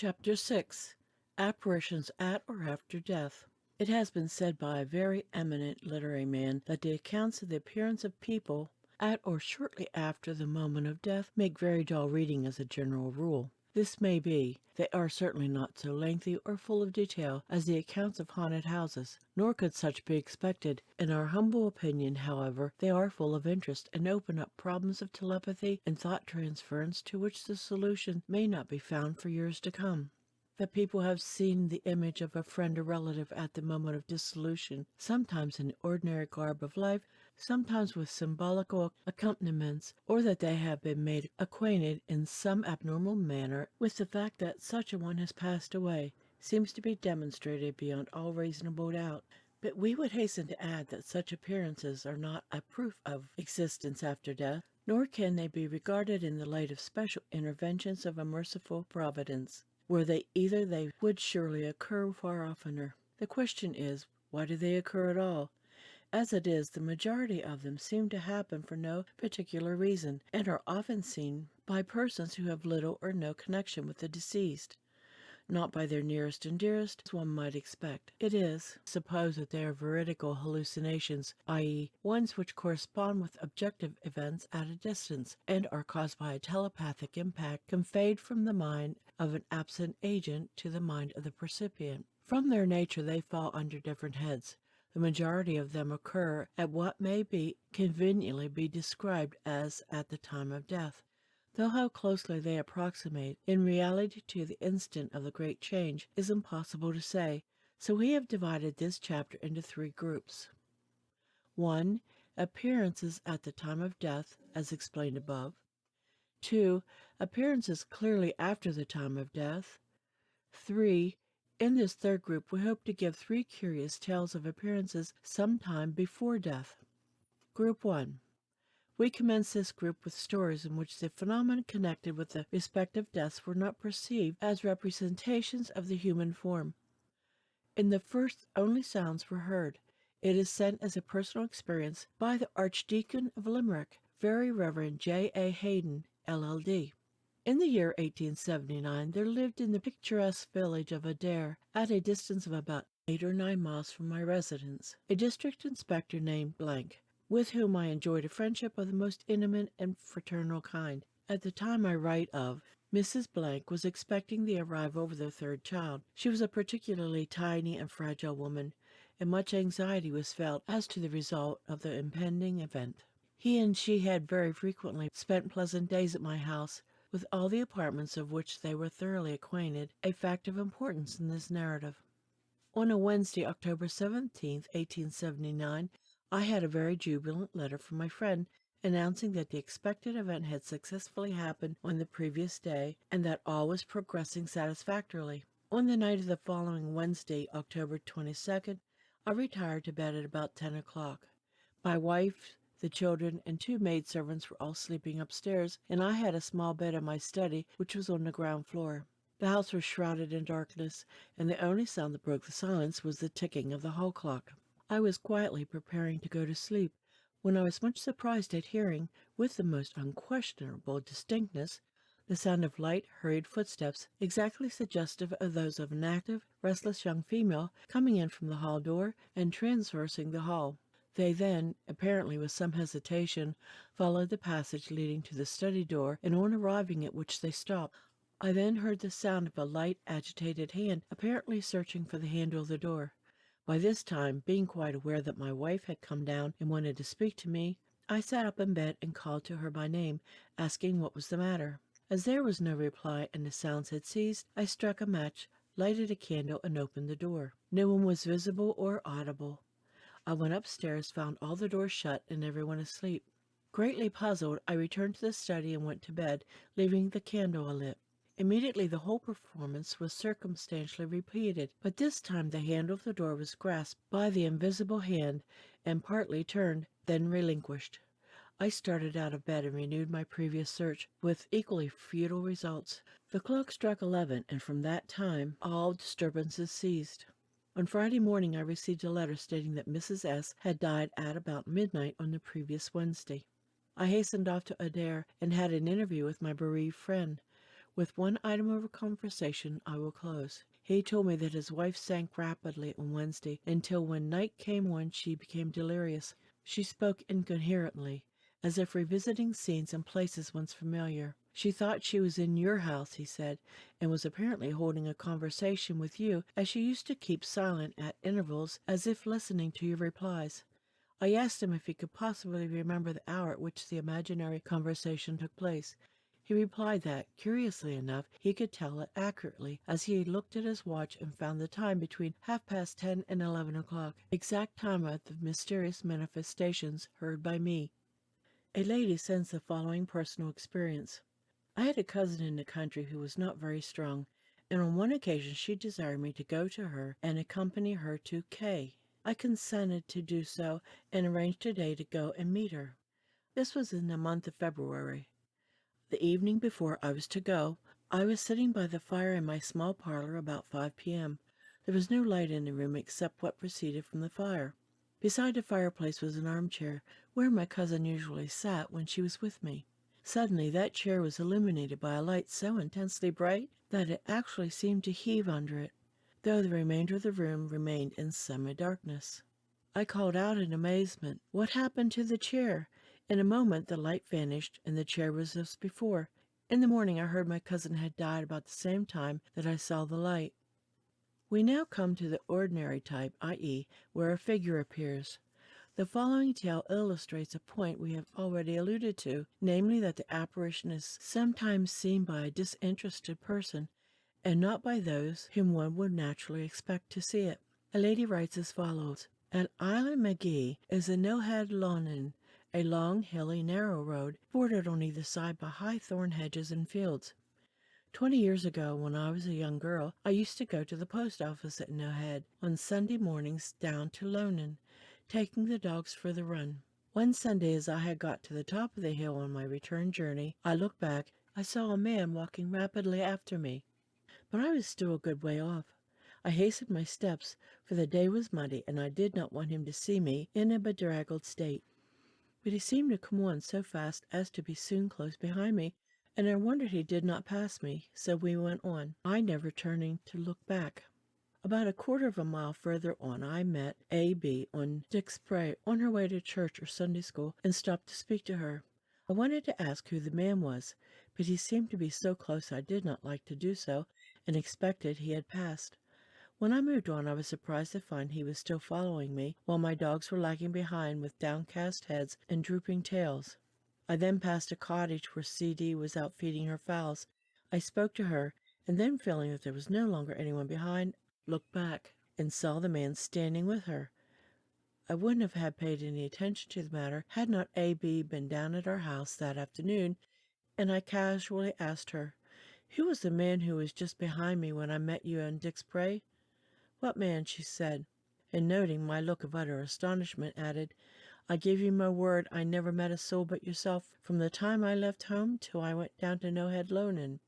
Chapter 6. Apparitions at or after death. It has been said by a very eminent literary man that the accounts of the appearance of people at or shortly after the moment of death make very dull reading as a general rule. This may be. They are certainly not so lengthy or full of detail as the accounts of haunted houses, nor could such be expected. In our humble opinion, however, they are full of interest and open up problems of telepathy and thought transference to which the solution may not be found for years to come. That people have seen the image of a friend or relative at the moment of dissolution, sometimes in the ordinary garb of life, sometimes with symbolical accompaniments, or that they have been made acquainted in some abnormal manner with the fact that such a one has passed away, seems to be demonstrated beyond all reasonable doubt. But we would hasten to add that such appearances are not a proof of existence after death, nor can they be regarded in the light of special interventions of a merciful providence. Were they either, they would surely occur far oftener. The question is, why do they occur at all? As it is, the majority of them seem to happen for no particular reason, and are often seen by persons who have little or no connection with the deceased. Not by their nearest and dearest, as one might expect. It is supposed that they are veridical hallucinations, i.e., ones which correspond with objective events at a distance, and are caused by a telepathic impact conveyed from the mind of an absent agent to the mind of the percipient. From their nature they fall under different heads. The majority of them occur at what may be conveniently be described as at the time of death. Though how closely they approximate in reality to the instant of the great change is impossible to say, so we have divided this chapter into three groups. 1. Appearances at the time of death, as explained above. 2. Appearances clearly after the time of death. 3. In this third group, we hope to give three curious tales of appearances sometime before death. Group 1. We commence this group with stories in which the phenomena connected with the respective deaths were not perceived as representations of the human form. In the first, only sounds were heard. It is sent as a personal experience by the Archdeacon of Limerick, Very Reverend J. A. Hayden, LL.D. In the year 1879, there lived in the picturesque village of Adair, at a distance of about 8 or 9 miles from my residence, a district inspector named Blank, with whom I enjoyed a friendship of the most intimate and fraternal kind. At the time I write of, Mrs. Blank was expecting the arrival of their third child. She was a particularly tiny and fragile woman, and much anxiety was felt as to the result of the impending event. He and she had very frequently spent pleasant days at my house, with all the apartments of which they were thoroughly acquainted, a fact of importance in this narrative. On a Wednesday, October 17, 1879, I had a very jubilant letter from my friend announcing that the expected event had successfully happened on the previous day and that all was progressing satisfactorily. On the night of the following Wednesday, October 22nd, I retired to bed at about 10 o'clock. My wife, the children, and 2 maidservants were all sleeping upstairs, and I had a small bed in my study, which was on the ground floor. The house was shrouded in darkness, and the only sound that broke the silence was the ticking of the hall clock. I was quietly preparing to go to sleep, when I was much surprised at hearing, with the most unquestionable distinctness, the sound of light, hurried footsteps, exactly suggestive of those of an active, restless young female coming in from the hall door and traversing the hall. They then, apparently with some hesitation, followed the passage leading to the study door, and on arriving at which they stopped. I then heard the sound of a light, agitated hand, apparently searching for the handle of the door. By this time, being quite aware that my wife had come down and wanted to speak to me, I sat up in bed and called to her by name, asking what was the matter. As there was no reply and the sounds had ceased, I struck a match, lighted a candle, and opened the door. No one was visible or audible. I went upstairs, found all the doors shut and everyone asleep. Greatly puzzled, I returned to the study and went to bed, leaving the candle alit. Immediately the whole performance was circumstantially repeated, but this time the handle of the door was grasped by the invisible hand and partly turned, then relinquished. I started out of bed and renewed my previous search, with equally futile results. The clock struck 11, and from that time all disturbances ceased. On Friday morning I received a letter stating that Mrs. S. had died at about midnight on the previous Wednesday. I hastened off to Adair and had an interview with my bereaved friend. With one item of conversation I will close. He told me that his wife sank rapidly on Wednesday until when night came on she became delirious. She spoke incoherently, as if revisiting scenes and places once familiar. She thought she was in your house, he said, and was apparently holding a conversation with you, as she used to keep silent at intervals as if listening to your replies. I asked him if he could possibly remember the hour at which the imaginary conversation took place. He replied that, curiously enough, he could tell it accurately, as he looked at his watch and found the time between 10:30 and 11 o'clock, exact time of the mysterious manifestations heard by me. A lady sends the following personal experience. I had a cousin in the country who was not very strong, and on one occasion she desired me to go to her and accompany her to K. I consented to do so and arranged a day to go and meet her. This was in the month of February. The evening before I was to go, I was sitting by the fire in my small parlor about 5 p.m. There was no light in the room except what proceeded from the fire. Beside the fireplace was an armchair, where my cousin usually sat when she was with me. Suddenly that chair was illuminated by a light so intensely bright that it actually seemed to heave under it, though the remainder of the room remained in semi-darkness. I called out in amazement, "What happened to the chair?" In a moment the light vanished, and the chair was as before. In the morning I heard my cousin had died about the same time that I saw the light. We now come to the ordinary type, i.e., where a figure appears. The following tale illustrates a point we have already alluded to, namely that the apparition is sometimes seen by a disinterested person, and not by those whom one would naturally expect to see it. A lady writes as follows. At Island Magee is the Nohead Lonan, a long, hilly, narrow road, bordered on either side by high thorn hedges and fields. 20 years ago, when I was a young girl, I used to go to the post office at Nohead on Sunday mornings down to Lonan, taking the dogs for the run. One Sunday, as I had got to the top of the hill on my return journey, I looked back. I saw a man walking rapidly after me, but I was still a good way off. I hastened my steps, for the day was muddy, and I did not want him to see me in a bedraggled state. But he seemed to come on so fast as to be soon close behind me, and I wondered he did not pass me, so we went on, I never turning to look back. About a quarter of a mile further on I met A.B. on Dick's Spray on her way to church or Sunday school, and stopped to speak to her. I wanted to ask who the man was, but he seemed to be so close I did not like to do so, and expected he had passed. When I moved on, I was surprised to find he was still following me, while my dogs were lagging behind with downcast heads and drooping tails. I then passed a cottage where C.D. was out feeding her fowls. I spoke to her, and then feeling that there was no longer anyone behind, looked back and saw the man standing with her. I wouldn't have had paid any attention to the matter had not A.B. been down at our house that afternoon, and I casually asked her, "Who was the man who was just behind me when I met you on Dick's Spray?" "What man?" she said, and noting my look of utter astonishment, added, "I give you my word I never met a soul but yourself from the time I left home till I went down to Nohead Lonan."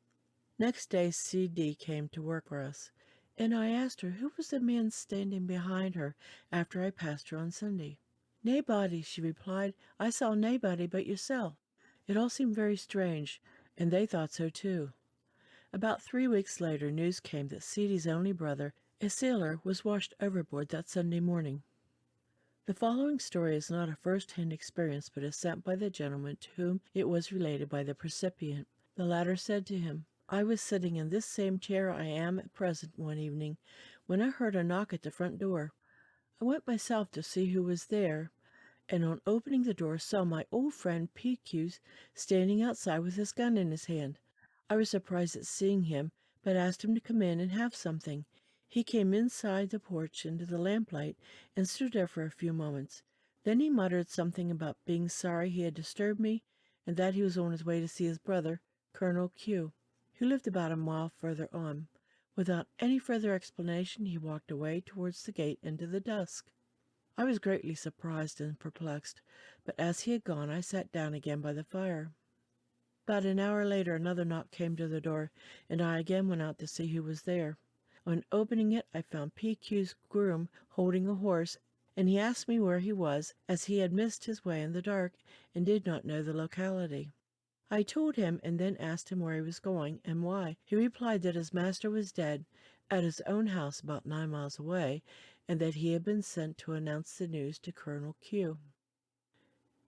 Next day C.D. came to work for us, and I asked her who was the man standing behind her after I passed her on Sunday. "Naebody," she replied. "I saw naebody but yourself." It all seemed very strange, and they thought so too. About 3 weeks later, news came that C.D.'s only brother, a sailor, was washed overboard that Sunday morning. The following story is not a first-hand experience, but is sent by the gentleman to whom it was related by the recipient. The latter said to him, "I was sitting in this same chair I am at present one evening, when I heard a knock at the front door. I went myself to see who was there, and on opening the door saw my old friend P.Q. standing outside with his gun in his hand. I was surprised at seeing him, but asked him to come in and have something. He came inside the porch into the lamplight and stood there for a few moments. Then he muttered something about being sorry he had disturbed me, and that he was on his way to see his brother, Colonel Q., who lived about a mile further on. Without any further explanation, he walked away towards the gate into the dusk. I was greatly surprised and perplexed, but as he had gone, I sat down again by the fire. About an hour later another knock came to the door, and I again went out to see who was there. On opening it, I found P.Q.'s groom holding a horse, and he asked me where he was, as he had missed his way in the dark and did not know the locality. I told him and then asked him where he was going and why. He replied that his master was dead at his own house about 9 miles away, and that he had been sent to announce the news to Colonel Q.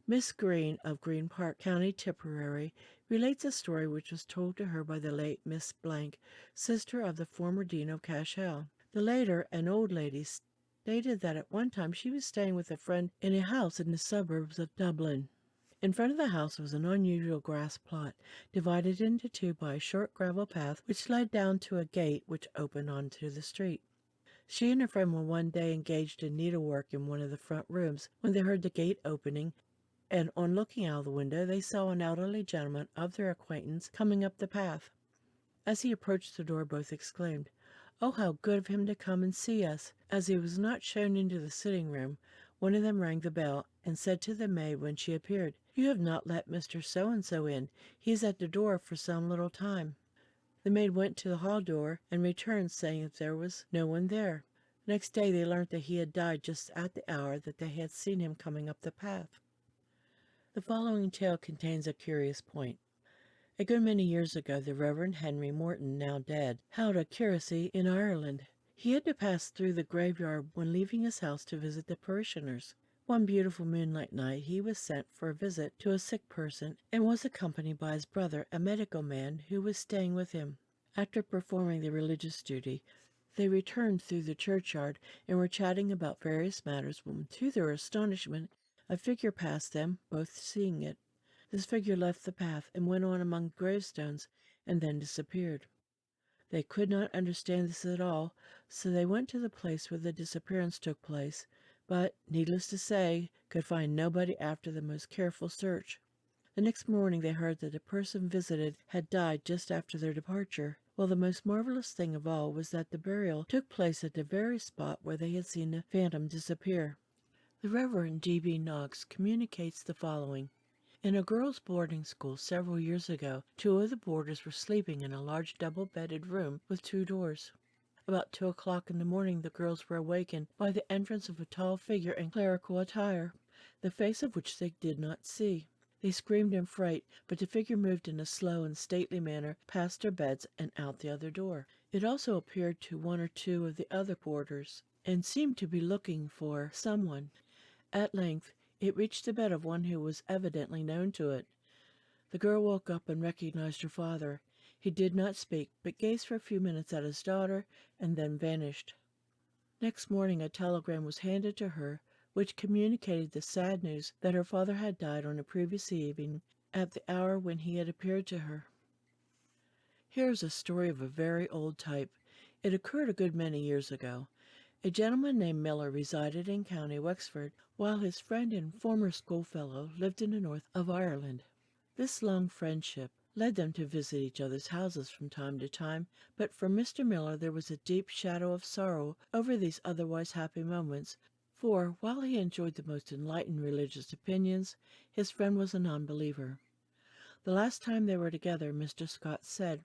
Miss Green of Green Park, County Tipperary, relates a story which was told to her by the late Miss Blank, sister of the former Dean of Cashel. The later, an old lady, stated that at one time she was staying with a friend in a house in the suburbs of Dublin. In front of the house was an unusual grass plot, divided into two by a short gravel path which led down to a gate which opened onto the street. She and her friend were one day engaged in needlework in one of the front rooms when they heard the gate opening, and on looking out of the window they saw an elderly gentleman of their acquaintance coming up the path. As he approached the door, both exclaimed, "Oh, how good of him to come and see us!" As he was not shown into the sitting room, one of them rang the bell and said to the maid when she appeared, "You have not let Mr. So-and-so in. He is at the door for some little time." The maid went to the hall door and returned saying that there was no one there. Next day they learnt that he had died just at the hour that they had seen him coming up the path. The following tale contains a curious point. A good many years ago, the Reverend Henry Morton, now dead, held a curacy in Ireland. He had to pass through the graveyard when leaving his house to visit the parishioners. One beautiful moonlight night he was sent for a visit to a sick person and was accompanied by his brother, a medical man, who was staying with him. After performing the religious duty, they returned through the churchyard and were chatting about various matters when, to their astonishment, a figure passed them, both seeing it. This figure left the path and went on among gravestones and then disappeared. They could not understand this at all, so they went to the place where the disappearance took place, but, needless to say, could find nobody after the most careful search. The next morning they heard that the person visited had died just after their departure. Well, the most marvelous thing of all was that the burial took place at the very spot where they had seen the phantom disappear. The Reverend G.B. Knox communicates the following. In a girls' boarding school several years ago, two of the boarders were sleeping in a large double-bedded room with two doors. About 2 o'clock in the morning the girls were awakened by the entrance of a tall figure in clerical attire, the face of which they did not see. They screamed in fright, but the figure moved in a slow and stately manner past their beds and out the other door. It also appeared to one or two of the other boarders, and seemed to be looking for someone. At length it reached the bed of one who was evidently known to it. The girl woke up and recognized her father. He did not speak, but gazed for a few minutes at his daughter, and then vanished. Next morning a telegram was handed to her, which communicated the sad news that her father had died on the previous evening, at the hour when he had appeared to her. Here is a story of a very old type. It occurred a good many years ago. A gentleman named Miller resided in County Wexford, while his friend and former schoolfellow lived in the north of Ireland. This long friendship led them to visit each other's houses from time to time, but for Mr. Miller there was a deep shadow of sorrow over these otherwise happy moments, for, while he enjoyed the most enlightened religious opinions, his friend was a non-believer. The last time they were together, Mr. Scott said,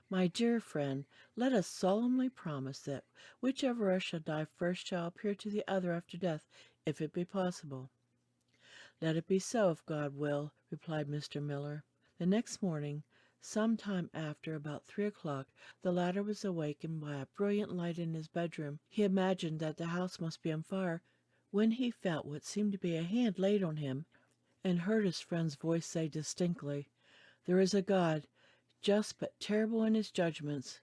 "My dear friend, let us solemnly promise that whichever of us shall die first shall appear to the other after death, if it be possible." "Let it be so, if God will," replied Mr. Miller. The next morning, some time after, about 3 o'clock, the latter was awakened by a brilliant light in his bedroom. He imagined that the house must be on fire, when he felt what seemed to be a hand laid on him, and heard his friend's voice say distinctly, "There is a God, just but terrible in his judgments,"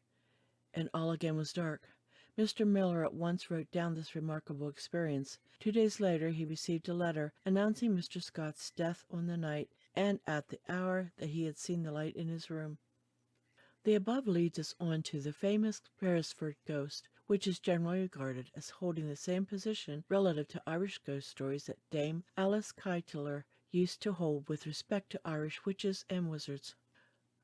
and all again was dark. Mr. Miller at once wrote down this remarkable experience. 2 days later he received a letter announcing Mr. Scott's death on the night and at the hour that he had seen the light in his room. The above leads us on to the famous Beresford ghost, which is generally regarded as holding the same position relative to Irish ghost stories that Dame Alice Kyteler used to hold with respect to Irish witches and wizards.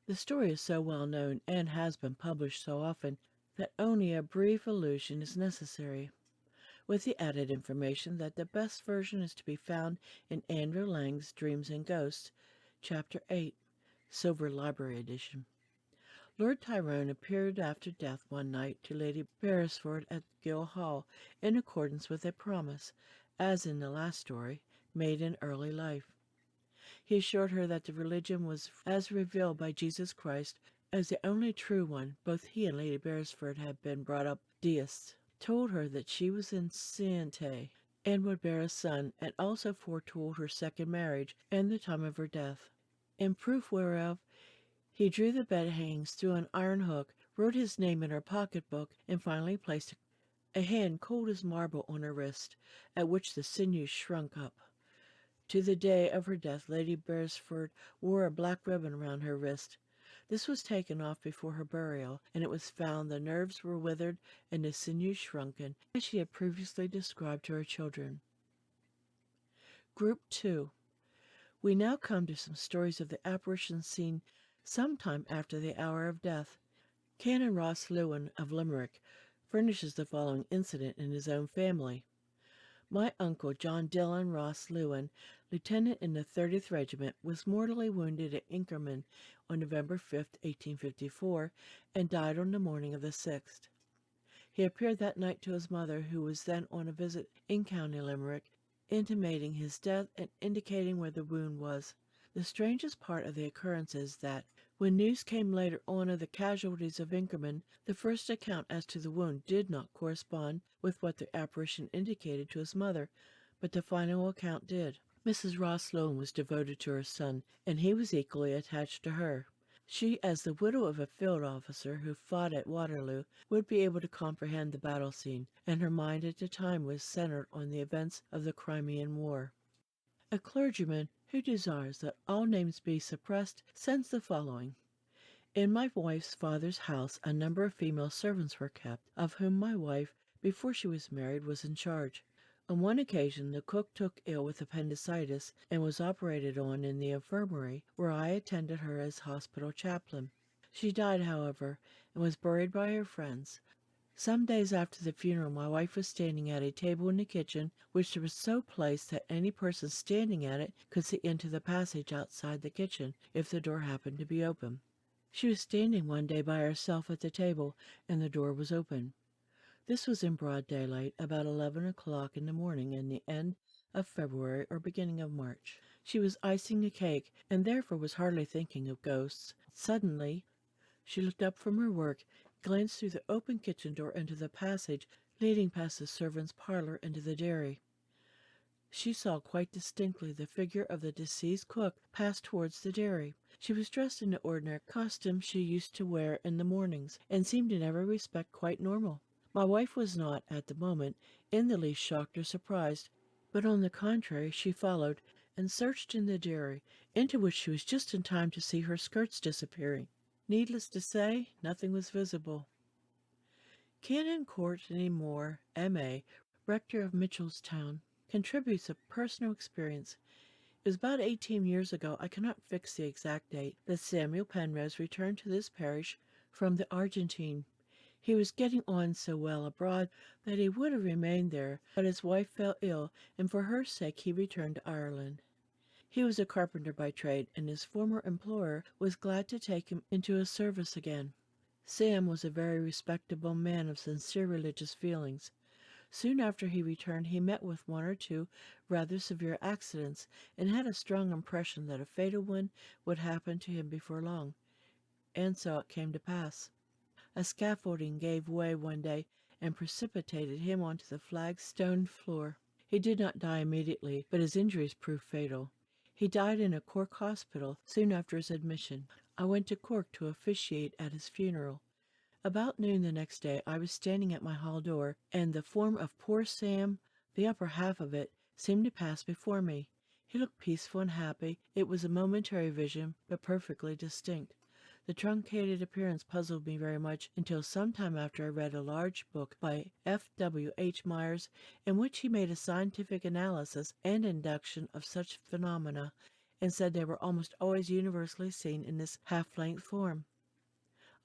The story is so well known and has been published so often that only a brief allusion is necessary, with the added information that the best version is to be found in Andrew Lang's Dreams and Ghosts, Chapter 8, Silver Library Edition. Lord Tyrone appeared after death one night to Lady Beresford at Guildhall, in accordance with a promise, as in the last story, made in early life. He assured her that the religion was as revealed by Jesus Christ as the only true one. Both he and Lady Beresford had been brought up deists. Told her that she was enceinte and would bear a son, and also foretold her second marriage and the time of her death. In proof whereof, he drew the bed hangings through an iron hook, wrote his name in her pocketbook, and finally placed a hand cold as marble on her wrist, at which the sinews shrunk up. To the day of her death, Lady Beresford wore a black ribbon round her wrist. This was taken off before her burial, and it was found the nerves were withered and the sinews shrunken, as she had previously described to her children. Group 2. We now come to some stories of the apparitions seen sometime after the hour of death. Canon Ross Lewin of Limerick furnishes the following incident in his own family. My uncle, John Dillon Ross Lewin, lieutenant in the 30th Regiment, was mortally wounded at Inkerman on November 5, 1854, and died on the morning of the 6th. He appeared that night to his mother, who was then on a visit in County Limerick, intimating his death and indicating where the wound was. The strangest part of the occurrence is that, when news came later on of the casualties of Inkerman, the first account as to the wound did not correspond with what the apparition indicated to his mother, but the final account did. Mrs. Ross Lewin was devoted to her son, and he was equally attached to her. She, as the widow of a field officer who fought at Waterloo, would be able to comprehend the battle scene, and her mind at the time was centered on the events of the Crimean War. A clergyman who desires that all names be suppressed sends the following. In my wife's father's house a number of female servants were kept, of whom my wife, before she was married, was in charge. On one occasion the cook took ill with appendicitis and was operated on in the infirmary, where I attended her as hospital chaplain. She died, however, and was buried by her friends. Some days after the funeral, my wife was standing at a table in the kitchen, which was so placed that any person standing at it could see into the passage outside the kitchen, if the door happened to be open. She was standing one day by herself at the table, and the door was open. This was in broad daylight, about 11 o'clock in the morning in the end of February or beginning of March. She was icing a cake, and therefore was hardly thinking of ghosts. Suddenly, she looked up from her work, glanced through the open kitchen door into the passage leading past the servants' parlor into the dairy. She saw quite distinctly the figure of the deceased cook pass towards the dairy. She was dressed in the ordinary costume she used to wear in the mornings, and seemed in every respect quite normal. My wife was not, at the moment, in the least shocked or surprised, but on the contrary she followed, and searched in the dairy, into which she was just in time to see her skirts disappearing. Needless to say, nothing was visible. Canon Courtney Moore, M.A., rector of Mitchellstown, contributes a personal experience. It was about 18 years ago, I cannot fix the exact date, that Samuel Penrose returned to this parish from the Argentine. He was getting on so well abroad that he would have remained there, but his wife fell ill, and for her sake he returned to Ireland. He was a carpenter by trade, and his former employer was glad to take him into his service again. Sam was a very respectable man of sincere religious feelings. Soon after he returned he met with one or two rather severe accidents, and had a strong impression that a fatal one would happen to him before long. And so it came to pass. A scaffolding gave way one day and precipitated him onto the flag-stoned floor. He did not die immediately, but his injuries proved fatal. He died in a Cork hospital soon after his admission. I went to Cork to officiate at his funeral. About noon the next day I was standing at my hall door, and the form of poor Sam, the upper half of it, seemed to pass before me. He looked peaceful and happy. It was a momentary vision, but perfectly distinct. The truncated appearance puzzled me very much until some time after I read a large book by F. W. H. Myers, in which he made a scientific analysis and induction of such phenomena, and said they were almost always universally seen in this half-length form.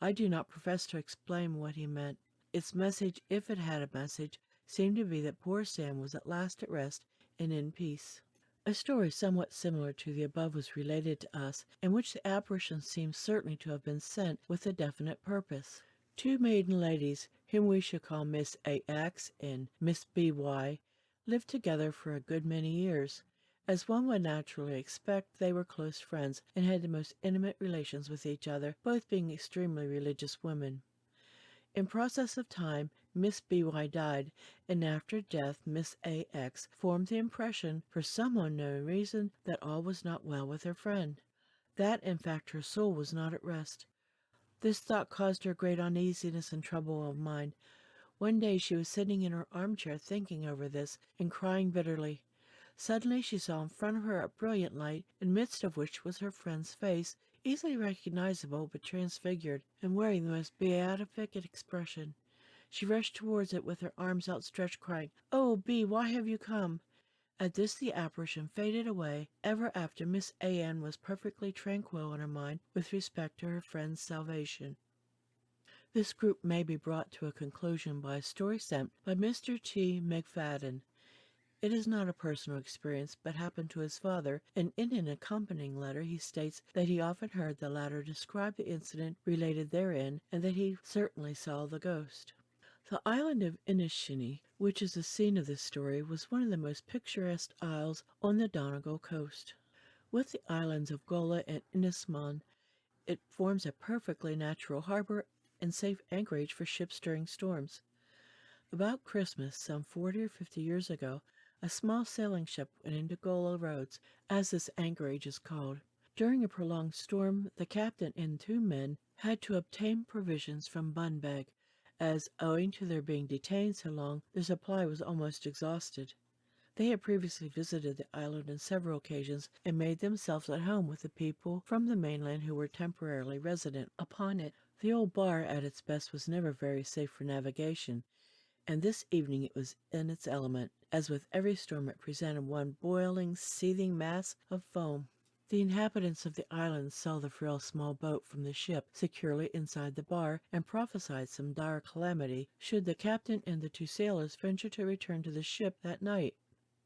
I do not profess to explain what he meant. Its message, if it had a message, seemed to be that poor Sam was at last at rest and in peace. A story somewhat similar to the above was related to us, in which the apparition seems certainly to have been sent with a definite purpose. Two maiden ladies, whom we shall call Miss A.X. and Miss B.Y., lived together for a good many years. As one would naturally expect, they were close friends and had the most intimate relations with each other, both being extremely religious women. In process of time, Miss B.Y. died, and after death Miss A.X. formed the impression, for some unknown reason, that all was not well with her friend, that in fact her soul was not at rest. This thought caused her great uneasiness and trouble of mind. One day she was sitting in her armchair thinking over this, and crying bitterly. Suddenly she saw in front of her a brilliant light, in the midst of which was her friend's face, easily recognizable but transfigured, and wearing the most beatific expression. She rushed towards it with her arms outstretched, crying, "Oh, B, why have you come?" At this the apparition faded away. Ever after, Miss A.N. was perfectly tranquil in her mind with respect to her friend's salvation. This group may be brought to a conclusion by a story sent by Mr. T. McFadden. It is not a personal experience, but happened to his father, and in an accompanying letter he states that he often heard the latter describe the incident related therein, and that he certainly saw the ghost. The island of Inishinny, which is the scene of this story, was one of the most picturesque isles on the Donegal coast. With the islands of Gola and Inismon, it forms a perfectly natural harbor and safe anchorage for ships during storms. About Christmas, some 40 or 50 years ago, a small sailing ship went into Gola Roads, as this anchorage is called. During a prolonged storm, the captain and 2 men had to obtain provisions from Bunbeg, as, owing to their being detained so long, their supply was almost exhausted. They had previously visited the island on several occasions, and made themselves at home with the people from the mainland who were temporarily resident upon it. The old bar at its best was never very safe for navigation, and this evening it was in its element. As with every storm, it presented one boiling, seething mass of foam. The inhabitants of the island saw the frail small boat from the ship securely inside the bar, and prophesied some dire calamity should the captain and the 2 sailors venture to return to the ship that night.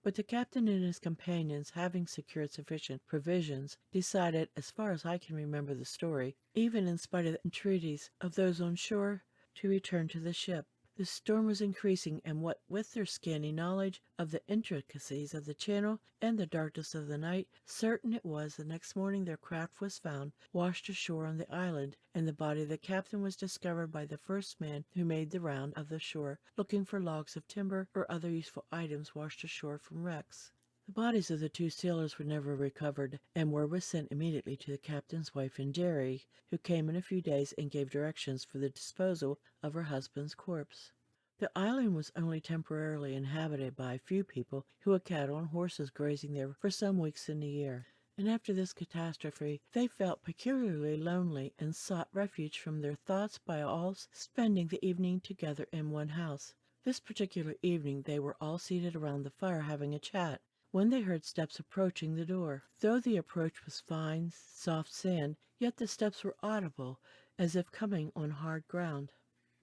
But the captain and his companions, having secured sufficient provisions, decided, as far as I can remember the story, even in spite of the entreaties of those on shore, to return to the ship. The storm was increasing, and what with their scanty knowledge of the intricacies of the channel and the darkness of the night, certain it was the next morning their craft was found washed ashore on the island, and the body of the captain was discovered by the first man who made the round of the shore, looking for logs of timber or other useful items washed ashore from wrecks. The bodies of the 2 sailors were never recovered, and word was sent immediately to the captain's wife in Derry, who came in a few days and gave directions for the disposal of her husband's corpse. The island was only temporarily inhabited by a few people who had cattle and horses grazing there for some weeks in the year, and after this catastrophe they felt peculiarly lonely and sought refuge from their thoughts by all spending the evening together in one house. This particular evening they were all seated around the fire having a chat, when they heard steps approaching the door. Though the approach was fine, soft sand, yet the steps were audible, as if coming on hard ground.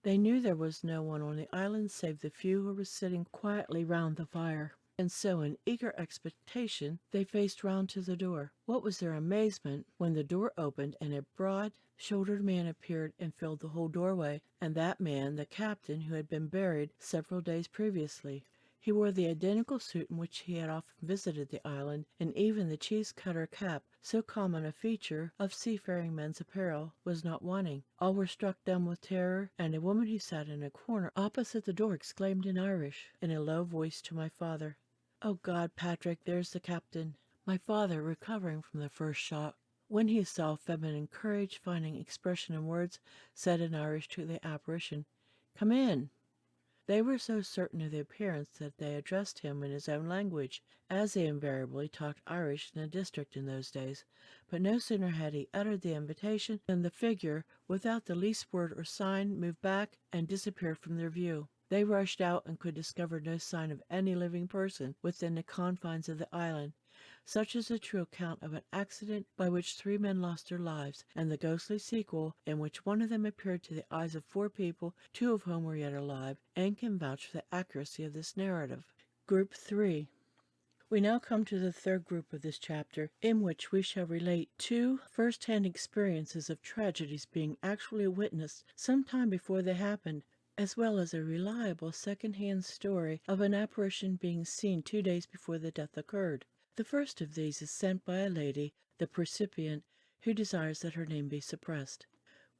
They knew there was no one on the island save the few who were sitting quietly round the fire, and so in eager expectation they faced round to the door. What was their amazement when the door opened and a broad-shouldered man appeared and filled the whole doorway, and that man the captain who had been buried several days previously. He wore the identical suit in which he had often visited the island, and even the cheese cutter cap, so common a feature of seafaring men's apparel, was not wanting. All were struck dumb with terror, and a woman who sat in a corner opposite the door exclaimed in Irish, in a low voice, to my father, "Oh God, Patrick, there's the captain." My father, recovering from the first shock, when he saw feminine courage finding expression in words, said in Irish to the apparition, "Come in." They were so certain of the appearance that they addressed him in his own language, as they invariably talked Irish in the district in those days. But no sooner had he uttered the invitation than the figure, without the least word or sign, moved back and disappeared from their view. They rushed out and could discover no sign of any living person within the confines of the island. Such is the true account of an accident by which 3 men lost their lives, and the ghostly sequel, in which one of them appeared to the eyes of 4 people, 2 of whom were yet alive, and can vouch for the accuracy of this narrative. Group 3. We now come to the 3rd group of this chapter, in which we shall relate 2 first-hand experiences of tragedies being actually witnessed some time before they happened, as well as a reliable second-hand story of an apparition being seen 2 days before the death occurred. The first of these is sent by a lady, the recipient, who desires that her name be suppressed.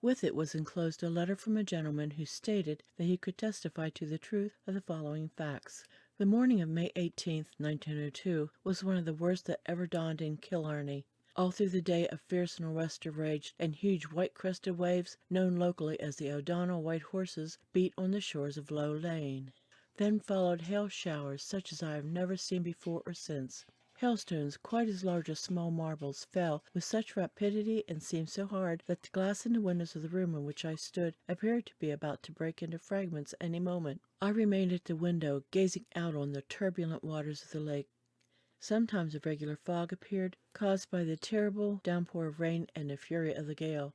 With it was enclosed a letter from a gentleman who stated that he could testify to the truth of the following facts. The morning of May 18th, 1902, was one of the worst that ever dawned in Killarney. All through the day a fierce nor'wester raged, and huge white-crested waves, known locally as the O'Donnell White Horses, beat on the shores of Low Lane. Then followed hail showers such as I have never seen before or since. Hailstones, quite as large as small marbles, fell with such rapidity and seemed so hard that the glass in the windows of the room in which I stood appeared to be about to break into fragments any moment. I remained at the window, gazing out on the turbulent waters of the lake. Sometimes a regular fog appeared, caused by the terrible downpour of rain and the fury of the gale.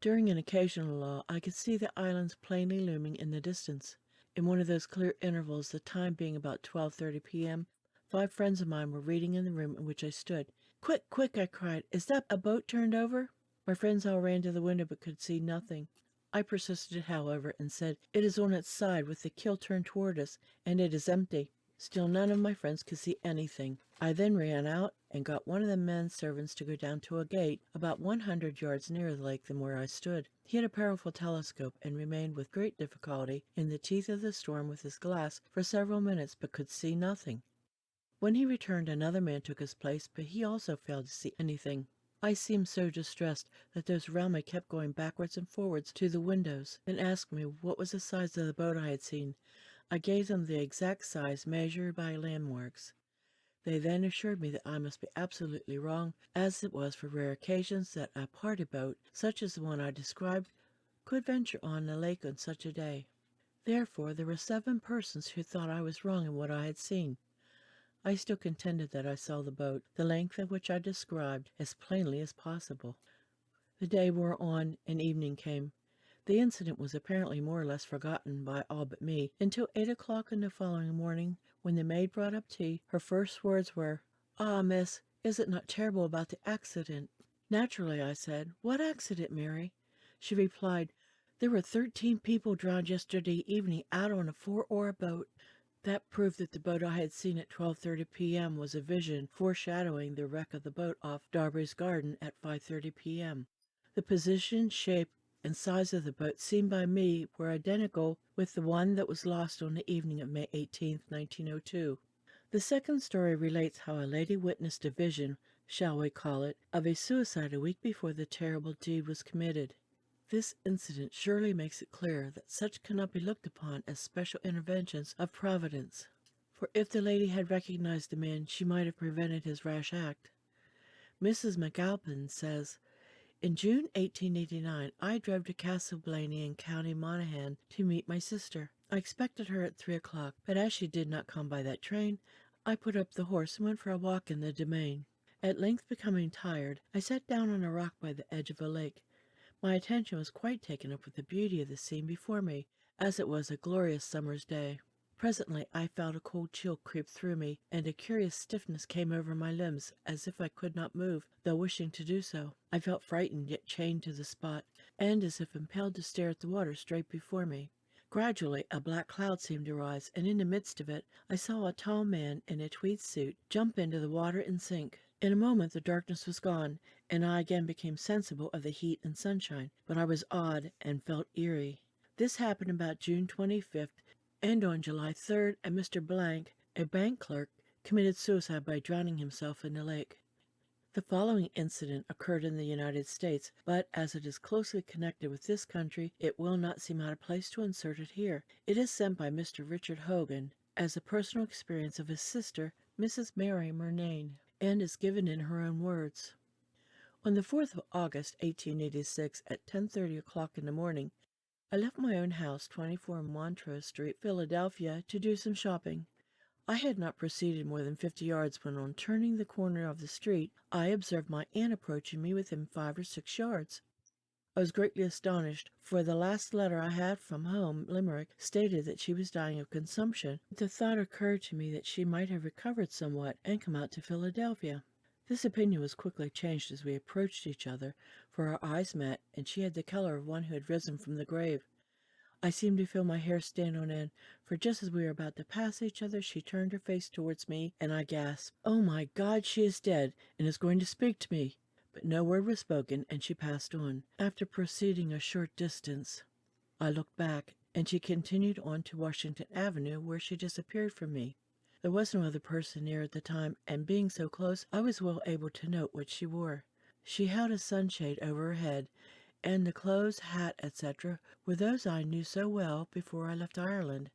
During an occasional lull, I could see the islands plainly looming in the distance. In one of those clear intervals, the time being about 12:30 p.m., 5 friends of mine were reading in the room in which I stood. "Quick, quick!" I cried. "Is that a boat turned over?" My friends all ran to the window but could see nothing. I persisted, however, and said, "It is on its side with the keel turned toward us, and it is empty." Still none of my friends could see anything. I then ran out and got one of the men servants to go down to a gate about 100 yards nearer the lake than where I stood. He had a powerful telescope and remained with great difficulty in the teeth of the storm with his glass for several minutes but could see nothing. When he returned, another man took his place, but he also failed to see anything. I seemed so distressed that those around me kept going backwards and forwards to the windows and asked me what was the size of the boat I had seen. I gave them the exact size measured by landmarks. They then assured me that I must be absolutely wrong, as it was for rare occasions that a party boat, such as the one I described, could venture on the lake on such a day. Therefore, there were 7 persons who thought I was wrong in what I had seen. I still contended that I saw the boat, the length of which I described, as plainly as possible. The day wore on, and evening came. The incident was apparently more or less forgotten by all but me, until 8 o'clock on the following morning, when the maid brought up tea. Her first words were, "Ah, miss, is it not terrible about the accident?" "Naturally," I said. "What accident, Mary?" She replied, "There were 13 people drowned yesterday evening out on a 4-oar boat." That proved that the boat I had seen at 12:30 p.m. was a vision foreshadowing the wreck of the boat off Darby's Garden at 5:30 p.m. The position, shape, and size of the boat seen by me were identical with the one that was lost on the evening of May 18, 1902. The second story relates how a lady witnessed a vision, shall we call it, of a suicide a week before the terrible deed was committed. This incident surely makes it clear that such cannot be looked upon as special interventions of Providence, for if the lady had recognized the man, she might have prevented his rash act. Mrs. McAlpin says, "In June 1889, I drove to Castle Blaney in County Monaghan to meet my sister. I expected her at 3 o'clock, but as she did not come by that train, I put up the horse and went for a walk in the domain. At length, becoming tired, I sat down on a rock by the edge of a lake. My attention was quite taken up with the beauty of the scene before me, as it was a glorious summer's day. Presently I felt a cold chill creep through me, and a curious stiffness came over my limbs, as if I could not move, though wishing to do so. I felt frightened, yet chained to the spot, and as if impelled to stare at the water straight before me. Gradually a black cloud seemed to rise, and in the midst of it I saw a tall man in a tweed suit jump into the water and sink. In a moment the darkness was gone, and I again became sensible of the heat and sunshine, but I was awed and felt eerie. This happened about June 25th, and on July 3rd, a Mr. Blank, a bank clerk, committed suicide by drowning himself in the lake. The following incident occurred in the United States, but as it is closely connected with this country, it will not seem out of place to insert it here. It is sent by Mr. Richard Hogan, as a personal experience of his sister, Mrs. Mary Murnane, and is given in her own words. On the 4th of August, 1886, at 10:30 o'clock in the morning, I left my own house, 24 Montrose Street, Philadelphia, to do some shopping. I had not proceeded more than 50 yards when, on turning the corner of the street, I observed my aunt approaching me within 5 or 6 yards. I was greatly astonished, for the last letter I had from home, Limerick, stated that she was dying of consumption. The thought occurred to me that she might have recovered somewhat and come out to Philadelphia. This opinion was quickly changed as we approached each other, for our eyes met, and she had the color of one who had risen from the grave. I seemed to feel my hair stand on end, for just as we were about to pass each other, she turned her face towards me, and I gasped, "Oh my God, she is dead, and is going to speak to me!" But no word was spoken, and she passed on. After proceeding a short distance, I looked back, and she continued on to Washington Avenue, where she disappeared from me. There was no other person near at the time, and being so close, I was well able to note what she wore. She held a sunshade over her head, and the clothes, hat, etc., were those I knew so well before I left Ireland.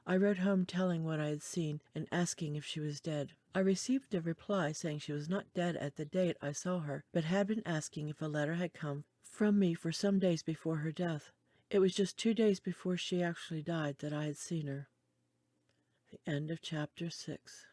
I wrote home telling what I had seen and asking if she was dead. I received a reply saying she was not dead at the date I saw her, but had been asking if a letter had come from me for some days before her death. It was just 2 days before she actually died that I had seen her. The end of chapter 6.